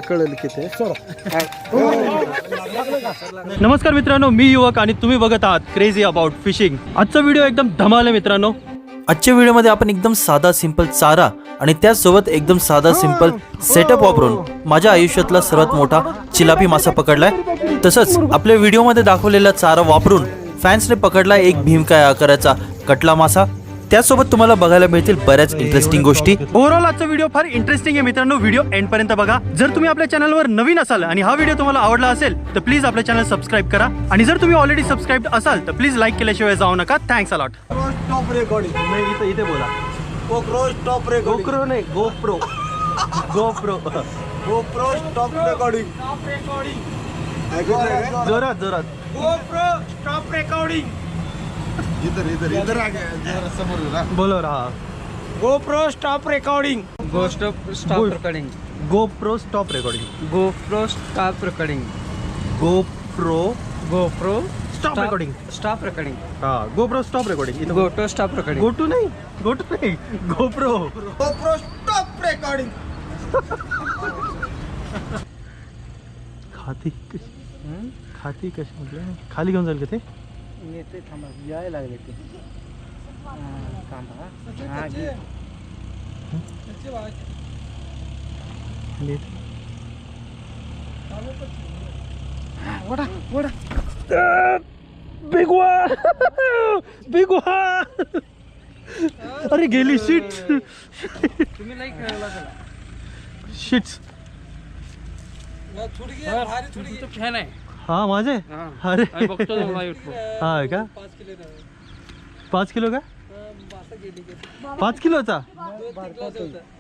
कळेल की ते. नमस्कार मित्रांनो, मी युवक आणि तुम्ही बघत आहात क्रेझी अबाउट फिशिंग. आजचा व्हिडिओ एकदम धमाल आहे मित्रांनो. आजच्या व्हिडिओमध्ये आपण एकदम साधा सिंपल चारा आणि त्याचसोबत एकदम साधा सिंपल सेटअप वापरून माझ्या आयुष्यातला सर्वात मोठा चिलापी मासा पकडलाय. तसंच आपल्या व्हिडिओमध्ये दाखवलेला चारा वापरून फॅन्सने पकडला एक भीमकाय आकाराचा कटला मासा. त्यासोबत तुम्हाला बघायला मिळतील बऱ्याच इंटरेस्टिंग गोष्टी. ओव्हरऑल आजचा व्हिडिओ फार इंटरेस्टिंग आहे मित्रांनो. व्हिडिओ एंड पर्यंत बघा. जर तुम्ही आपल्या चॅनलवर नवीन असाल आणि हा व्हिडिओ तुम्हाला आवडला असेल तर प्लीज आपल्या चॅनल सबस्क्राईब करा. आणि जर तुम्ही ऑलरेडी सबस्क्राईब असाल तर प्लीज लाईक केल्याशिवाय जाऊ नका. Thanks a lot. Top recording नाही, इथे बोला. Cockroach top recording. गोप्रो नाही, GoPro. GoPro cockroach top recording. जोरात जोरात. GoPro top recording. इधर आ गया समोर. बोलो रहा. GoPro stop recording. Stop recording. GoPro stop recording. GoPro stop recording. GoPro GoPro stop recording. Stop recording. हा, गोप्रो स्टॉप रेकॉर्डिंग. गोटो stop recording. Gotu नाही, GoPro. GoPro stop recording. खाती कशी म्हटलं, खाली घेऊन जाईल का ते? येते थांबा, यायला लागले ते. थांबा. हा घे. Vada vada. Big one. Big one. अरे गेली शीट. तुम्ही नाही खेळला त्याला. शीट्स. तुमचं फॅन आहे. हा माझे. हा. अरे आम्ही बघतो ना YouTube. हा का? 5 किलो का? 5 किलोचा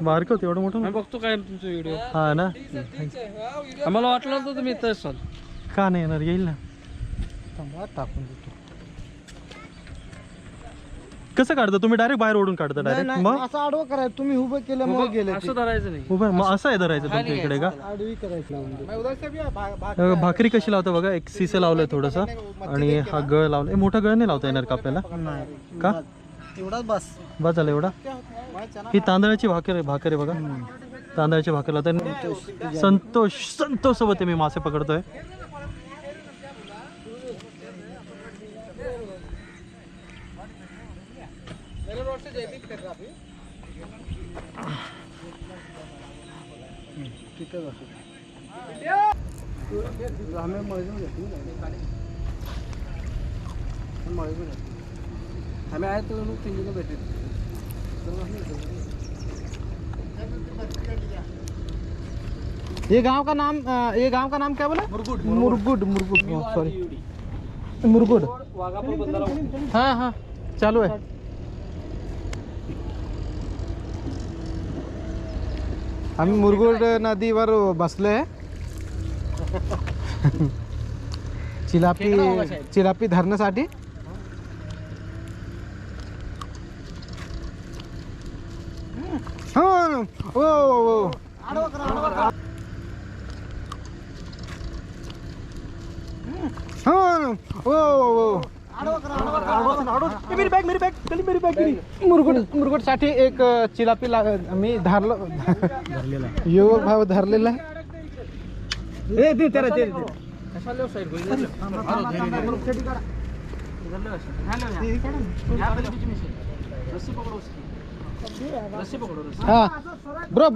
बारक होतं एवढं मोठं आम्ही नव्हतं. बघतो काय तुमचा व्हिडिओ. हा ना. आम्हाला वाटलं होतं तुम्ही इथं असाल. का नाही येणार, येईल ना. टाकून देतो. कसं काढता तुम्ही? डायरेक्ट बाहेर ओढून काढता डायरेक्ट? मग असं आडवं करायचं. तुम्ही उभं केलं मग गेले. असं धरायचं नाही. उभं मग असं आहे धरायचं तुमच्या इकडे का? आडवी करायचं. भाकरी कशी लावता बघा. एक सीसे लावलंय थोडस आणि हा गळ लावलाय. मोठा गळ नाही लावता येणार का आपल्याला? का? एवढाच बस. बस झालं एवढा. ही तांदळाची भाकर आहे बघा. तांदळाची भाकर लावता. संतोष सोबत मी मासे पकडतोय. आम्ही आहे तो तीन भेटेल. ये गांव का नाम क्या बोला? मुरगुड. सॉरी, मुरगुड. वाघापूर बंधारा. हाँ चालू आहे. आम्ही मुरगुड नदीवर बसले आहे. चिलापी धरण्यासाठी. मुरगुड साठी एक चिलापी मी धरलेला. युवक भाव धरलेला आहे. हाँ ब्रो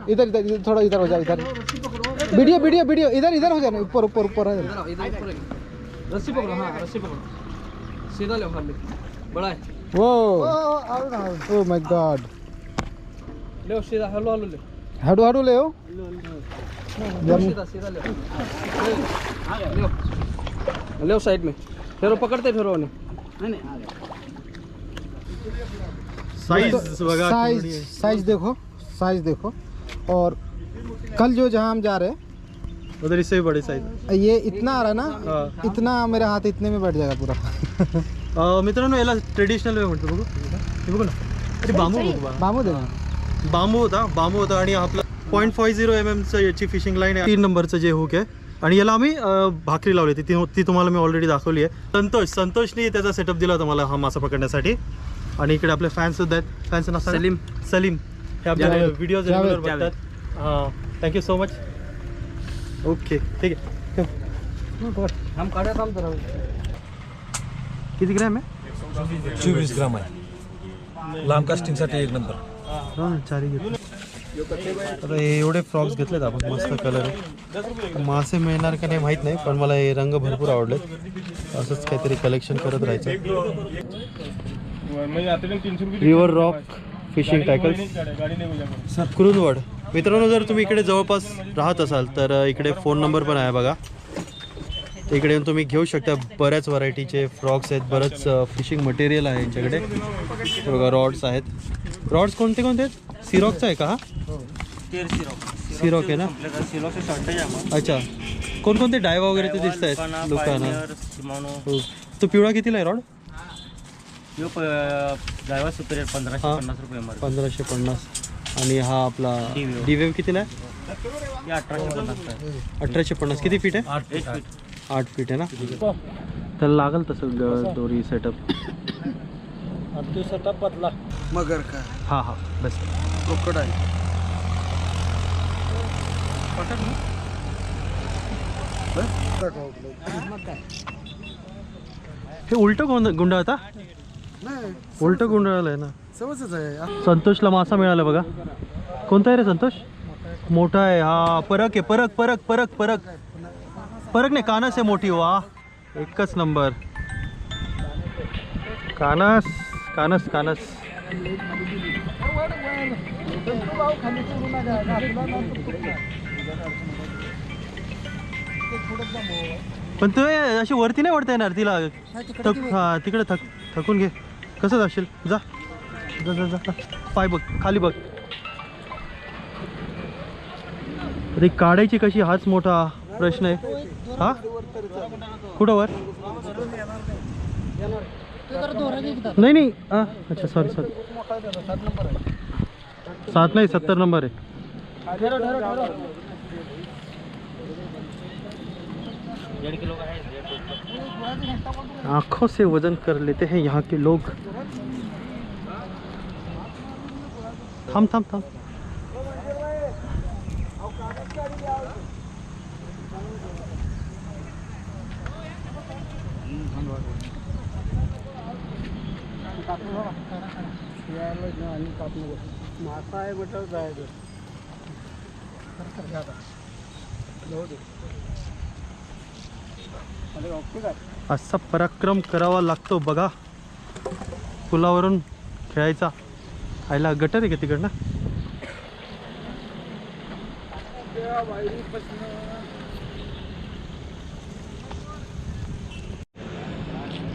इधर थोड़ा इधर हो जाए. इधर वीडियो इधर हो जाए. ऊपर रस्सी पकड़ो. हाँ रस्सी पकड़ो. सीधा ले खाली. बड़ा है वो. Oh my God. ले सीधा. हलो ले. हाडू ले. सीधा ले. ले साइड में फेरो. पकड़ते फेरो नहीं. साइज देखो. और कल जो जहाँ हम जा रहे हैं उधर इससे भी बड़ी साइज. ये इतना आ रहा है ना. इतना मेरा हाथ इतने में बैठ जाएगा पूरा. मित्रांनो याला ट्रेडिशनल वे म्हणतो. बघू ना. अरे बांबू दे. बांबू होता आणि आपला 0.50 mm याची फिशिंग लाईन आहे. 3 नंबरचं जे हुक आहे आणि याला आम्ही भाकरी लावली ती तुम्हाला मी ऑलरेडी दाखवली आहे. संतोषने त्याचा सेटअप दिला होता मला हा मासा पकडण्यासाठी. आणि इकडे आपले फॅन्स सुद्धा आहेत. फॅन्स ना सलीम हे आपल्या व्हिडिओज रेग्युलर बघतात. Thank you so much. ओके ठीक आहे. हम काढ्या काम तर किती ग्रॅम आहे? 24 ग्राम आहे. लांब कास्टिंगसाठी एक नंबर. चारी घेतले. आता हे एवढे फ्रॉक्स घेतलेत आपण, मस्त कलर आहे. मासे मिळणार का नाही माहीत नाही, पण मला हे रंग भरपूर आवडलेत. असंच काहीतरी कलेक्शन करत राहायचं. River rock fishing tackles Kurundwad. मित्रांनो, जर तुम्ही इकडे जवळपास राहत असाल तर इकडे फोन नंबर पण आहे बघा. इकडे येऊन तुम्ही घेऊ शकता. बऱ्याच व्हरायटीचे फ्रॉक्स आहेत, बरंच फिशिंग मटेरियल आहे यांच्याकडे. बघा रॉड्स आहेत. रॉड्स कोणते कोणते आहेत? सिरॉकचा आहे का हा? सिरॉक आहे ना? अच्छा, कोणकोणते डायवा वगैरे ते दिसत आहेत दुकानात. तो पिवळा कितीला आहे रॉड? डायवा सुपेरियर 1550 रुपये. 1550. आणि हा आपला डीवेव कितीला आहे? 1850. किती फीट आहे? 8 फीट आहे ना? त्याला लागल तसं दोरी सेटअप. सेटअप बदला. मगर का हां हां बेस्ट. क्रोकोडाईल. हे उलट गुंडाळता? नाही, उलट गुंडाळलं आहे ना. समजच आहे. संतोषला मासा मिळाला बघा. कोणता आहे रे संतोष? मोठा आहे हा. परक आहे. परक परक परक परक परक नाही, कानस आहे मोठी. वा, एकच नंबर. कानस कानस कानस. पण तू अशी वरती नाही वरता येणार तिला. हा तिकडे थकून घे. कसं जाशील? जा जा जा जा. पाय बघ, खाली बघ. अरे काढायची कशी, हाच मोठा प्रश्न आहे. हा कुठं वर? नाही नाही. हां अच्छा, सॉरी 7 नाही 70 नंबर आहे. आँखों से वजन कर लेते हैं यहाँ के लोग. थांब थांब थांब. मासा आहे म्हटलं जायचं. असा पराक्रम करावा लागतो बघा. पुलावरून खेळायचा. आयला गटर आहे का तिकडनं?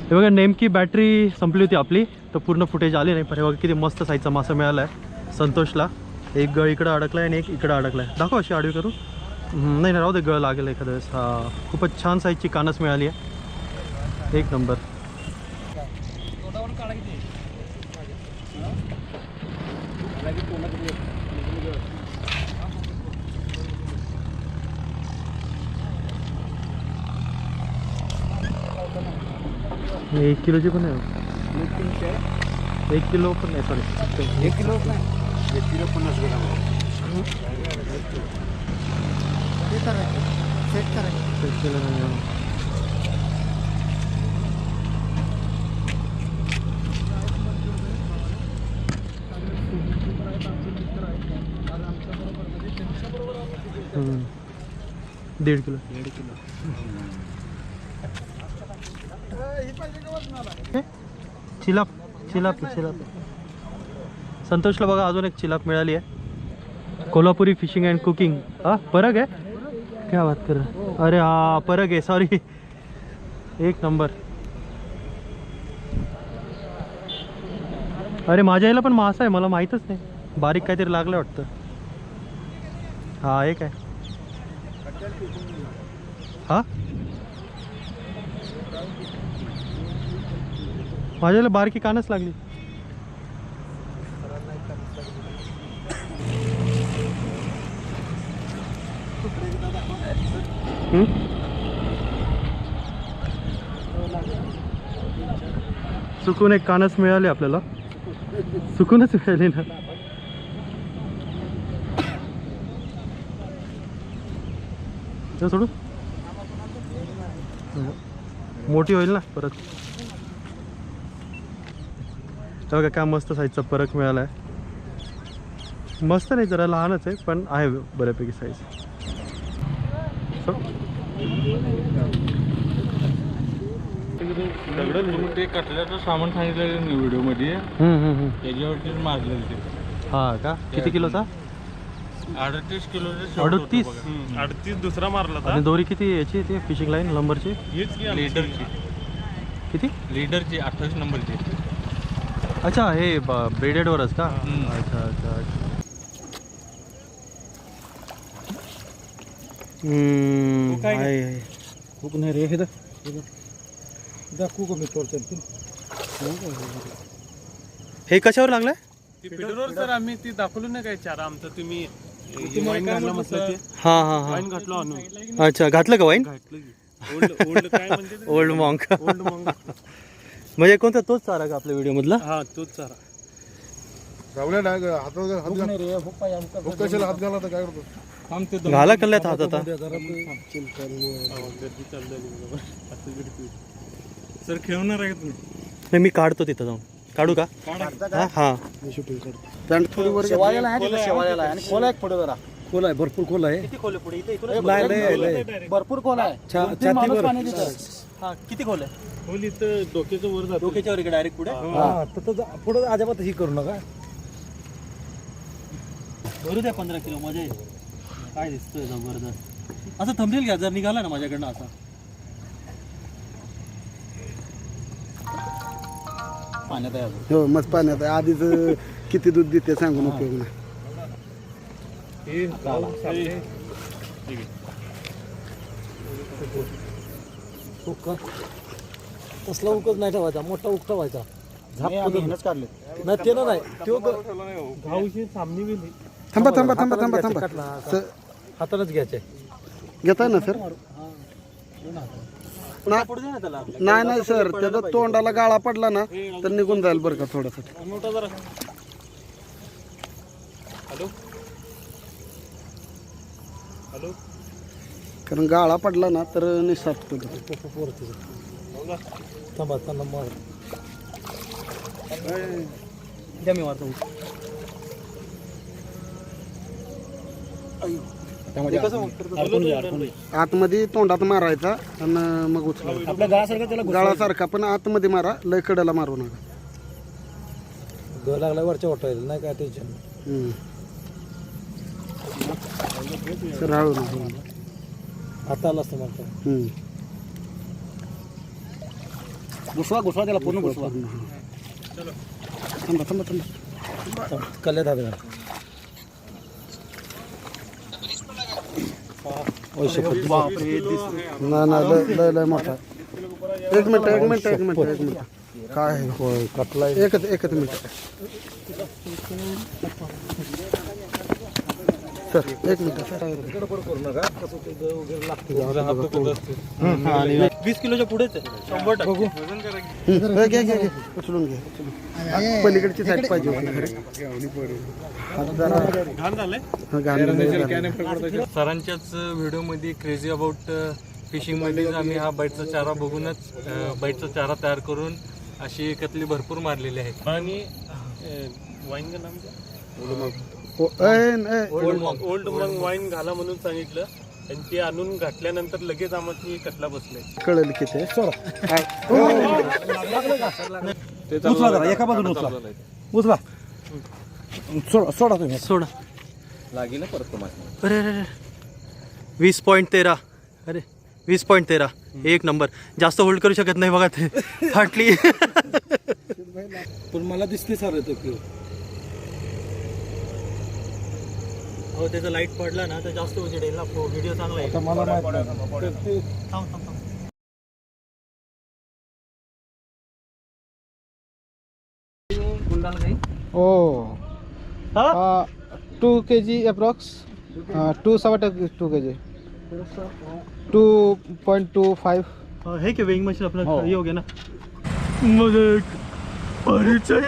हे बघा, नेमकी बॅटरी संपली होती आपली, तर पूर्ण फुटेज आले नाही. पण हे बघा किती मस्त साईजचा मासा मिळाला आहे संतोषला. एक गळ इकडं अडकला आहे आणि एक इकडं अडकला आहे. दाखव अशी आडवी करून. नाही नाही, राहू दे, गळ लागेल एखाद्या वेळेस. हा, खूपच छान साईजची कानस मिळाली आहे. एक नंबर. हे 1 किलोची पण आहे. 1 किलो पण नाही, सॉरी 1 किलो नाही, 1 किलो 50 ग्राम. सेट करायचं. दीड किलो. चिलाप चिलाप चिलाप. संतोषला बघा अजून एक चिलाप मिळाली आहे. Kolhapuri fishing and cooking. हा परक आहे. क्या बात कर. अरे हा परक आहे, सॉरी. एक नंबर. अरे माझ्या याला पण मासा आहे, मला माहीतच नाही. बारीक काहीतरी लागलं वाटतं. हा एक आहे. हा माझ्याला बारकी कानच लागली. चुकून एक कानच मिळाले आपल्याला. चुकूनच मिळाली ना. ते सोडून मोठी होईल ना परत. बघा काय मस्त साईजचा परक मिळाला आहे. मस्त नाही, जरा लहानच आहे पण आहे बऱ्यापैकी साईज. ते कटल्याचं सामान सांगितलं व्हिडिओमध्ये त्याच्यावरतीच मारलेलं ते. हा का? किती किलोचा? 38 किलोचे 38 दुसरा मारला आणि दोरी किती याची ती फिशिंग लाईन नंबरची? लीडरची किती? 28 नंबरची. अच्छा हे ब्रेडेडवरच का? अच्छा अच्छा अच्छा. आहे. खूप नाही रे हे दाखवू का मी तोडतो. हे कशावर लागलंय? सर आम्ही ती दाखवलं नाही काय चारा आमचं तुम्ही वाईन घातला म्हटलं ते हा हा हा. वाईन घातलो आणून अच्छा घातलं का वाईन? घातलं की ओल्ड काय म्हणते ओल्ड मॉन्क. Old monk. म्हणजे कोणता तोच चारा का आपल्या व्हिडिओ मधला? हा तोच चारा. घाला कल्ल्यात हात आता. सर खेळणार आहे तुम्ही? नाही मी काढतो तिथं जाऊन. काढू का? हा हा. खोल आहे, भरपूर खोल आहे. किती खोल आहे पुढे? इथे भरपूर खोल आहे. हा किती खोल आहे? खोल इथं डोक्याचं वर जातो. डोक्याच्या वर डायरेक्ट पुढे? पुढे अजिबात ही करू नका. भरू द्या 15 किलो. मजा येईल. काय दिसतोय जबरदस्त. असं थंबनेल घ्या जर निघाला ना माझ्याकडनं असा. पाण्यात आहे अजून. हो मस्त पाण्यात आहे. आधीच किती दूध देते सांगून उपयोग नाही. तसला उकच नाही ठेवायचा, मोठा उक ठेवायचा. काढले नाही ते नाही तो गावची सामनी गेली. थांबा थांबा थांबा थांबा थांबा. हातानच घ्यायचे. घेताय ना सर? नाही नाही सर, त्याचा तोंडाला गाळा पडला ना तर निघून जाईल बरं का थोडासा. मोठा जरा. Hello hello. कारण गाळा पडला ना तर निसटतो. थांबा त्यांना मार. द्या मी मारतो. आतमध्ये तोंडात मारायचा आणि मग उचलायचा. आपल्या गाळासारखा त्याला गाळासारखा पण आतमध्ये मारा, लय कडेला मारू नका. घर लागला वरच्या वाटायला नाही काय टेन्शन. सर हळू नका. हाताला असतं म्हणतो. घुसवा घुसवा त्याला पूर्ण घुसवा. थांबा थांबा थांबा. कल्ल्या धाबे नाही लय लय मोठा. एक मिनिट एक मिनिट एक मिनिट एक मिनिट. काय कटला? एकच मिनिट सर, एक मिनिट. 20 किलोच्या पुढेच आहे. 100%. घे घे घे उचलून घे. पलीकडची साईड पाहिजे होती. सरांच्याच व्हिडिओमध्ये क्रेझी अबाउट फिशिंगमध्ये आम्ही हा बाईटचा चारा बघूनच बाईटचा चारा तयार करून अशी कतली भरपूर मारलेली आहेत. आणि वाईन का नाम ओल्ड मॉंग वाईन घाला म्हणून सांगितलं आणि ते आणून घातल्यानंतर लगेच आम्हाला कटला बसले. कळेल किती एका बाजूला उचला सोडा तुम्ही. सोडा. लागेल ना परत तुम्हाला. अरे अरे 20.13. अरे 20.13. एक नंबर. जास्त होल्ड करू शकत नाही बघा ते फाटली. पण मला दिसते सर येतो की हो त्याचा लाईट पडला ना तर जास्त उजेडेल ना. व्हिडिओ चांगला आहे. मला माहित नाही. थांब थांब थांब. 2 kg approx. 2 kg. 2.25. हे की वेइंग मशीन आपलं हे हो गया ना. मदत परिचय